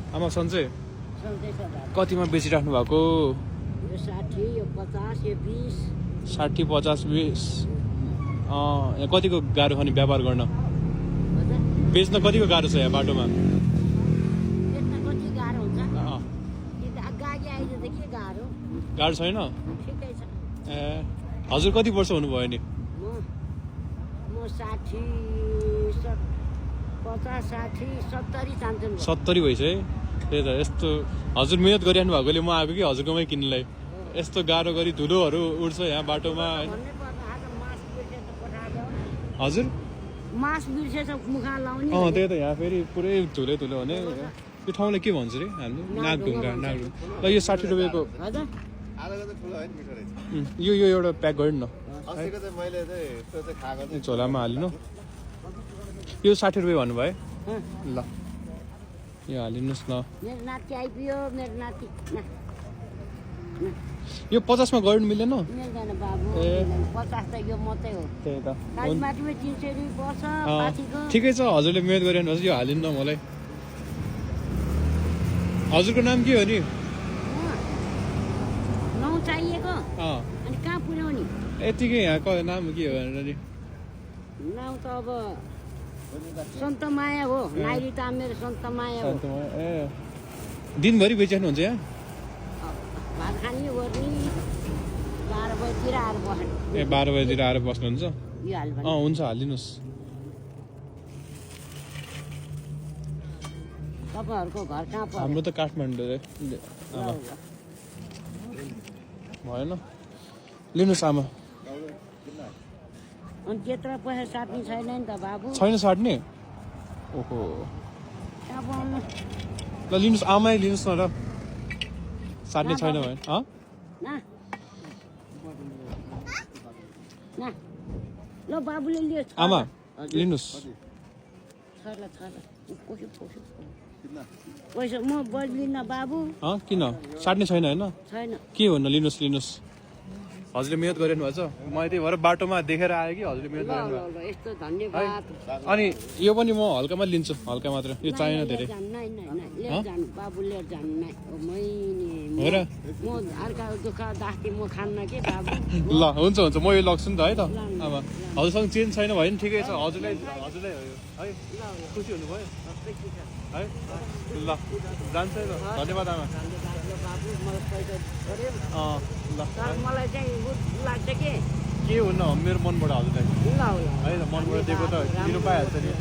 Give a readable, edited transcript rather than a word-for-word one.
आमा सन्चै सन्चै छ दाजु। कतिमा बेचिराख्नु भएको? यो 60, यो 50, यो 20। 60, 50, 20। यहाँ कतिको गाह्रो छ नि व्यापार गर्न? हजुर बेच्न कतिको गाह्रो छ यहाँ बाटोमा? बेच्न कति गाह्रो हुन्छ? अँ, यो त गाडी आइज त के गाह्रो? गाह्रो छैन? ठिकै छ। ए हजुर कति वर्ष हुनुभयो नि? म 60, 50, 60, 70 चाहन्छु नि। 70 भइसक्यो है। त्यही त यस्तो हजुर मिहिनेत गरिरहनु भएकोले म आएको कि हजुरकोमै किन्नुलाई। यस्तो गाह्रो गरी धुलोहरू उड्छ यहाँ बाटोमा। भन्नै पर्छ आज मास बिर्सेछ पठाएर। हजुर मास बिर्सेछ मुखमा लाउने। अँ त्यही त यहाँ फेरि पुरै धुलै धुलो हुने। यो ठाउँलाई के भन्छ रे हाम्रो? नागढुङ्गा। नागढुङ्गा। ल यो 60 रुपियाँको हजुर आलुको त ठुलो होइन मिठो रहेछ यो एउटा प्याक गरिदिनु न। अस्तिको चाहिँ मैले चाहिँ त्यो चाहिँ खाएको चाहिँ झोलामा हालिनु। यो 60 रुपियाँ भन्नुभयो है? अँ। ल यो हालिदिनुहोस् न। मेरो नाति आइपुग्यो मेरो नाति यो 50 मा गर्नु मिलेन? मिल्दैन बाबु ए। 50 त यो मात्रै हो। त्यही त कालीमाटीमा 300 रुपियाँ पर्छ पाथीको। ठिकै छ हजुरले मिहिनेत गरिरहनु भएको छ। यो हालिदिनु न मलाई। हजुरको नाम के हो नि? नौ चाहिएको अँ अनि कहाँ पुर्याउने? यतिकै यहाँ नाम के हो भनेर नि? नाउँ त अब सन्त माया हो। नाइरी त मेरो सन्त माया हो। ए दिनभरि बेचिराख्नुहुन्छ यहाँ? भात खाने ओर्ने 12 बजीतिर आएर बस्ने। ए 12 बजीतिर आएर बस्नुहुन्छ? यो हाल अँ हुन्छ हालिदिनुहोस्। तपाईँहरूको घर कहाँ पर्यो? हाम्रो त काठमाडौँ रे। आमा भएन लिनुहोस् आमा। अनि त्यत्रो पैसा साट्ने छैन नि त बाबु। छैन साट्ने? ओहो कहाँ पाउनु? ल लिनुहोस् आमै लिनुहोस् न र। साट्ने छैन भने अँ ना ना ल बाबुले लियो छ आमा हजुर। लिनुहोस्। छर्ला पैसा म बज्दिनँ बाबु। अँ किन साट्ने छैन होइन? छैन के हो न लिनुहोस् लिनुहोस्। हजुरले मिहिनेत गरिरहनु भएको छ। मैले त्यही भएर बाटोमा देखेर आएँ कि हजुरले मिहिनेत ल गरिरहनु ल भएको। ल यस्तो धन्यवाद। अनि यो पनि म हल्कामा लिन्छु। हल्का मात्र यो चाहिएन धेरै। लिएर जानु बाबु लिएर जानु नै हो र? म अर्का दुःख दास्ती म खान्न के बाबु। ल हुन्छ हुन्छ म यो लग्छु नि त है त आमा। हजुरसँग चेन्ज छैन भने ठिकै छ। हजुरलाई हजुरलाई है खुसी हुनुभयो है? ल जान्छ है त। धन्यवाद आमा। बाबु मलाई पैसा पर्यो अँ ल तर मलाई चाहिँ लाग्छ के के हुन्न मेरो मनबाट हजुरलाई ल ल है त मनबाट दिएको त दिनु पाइहाल्छ नि।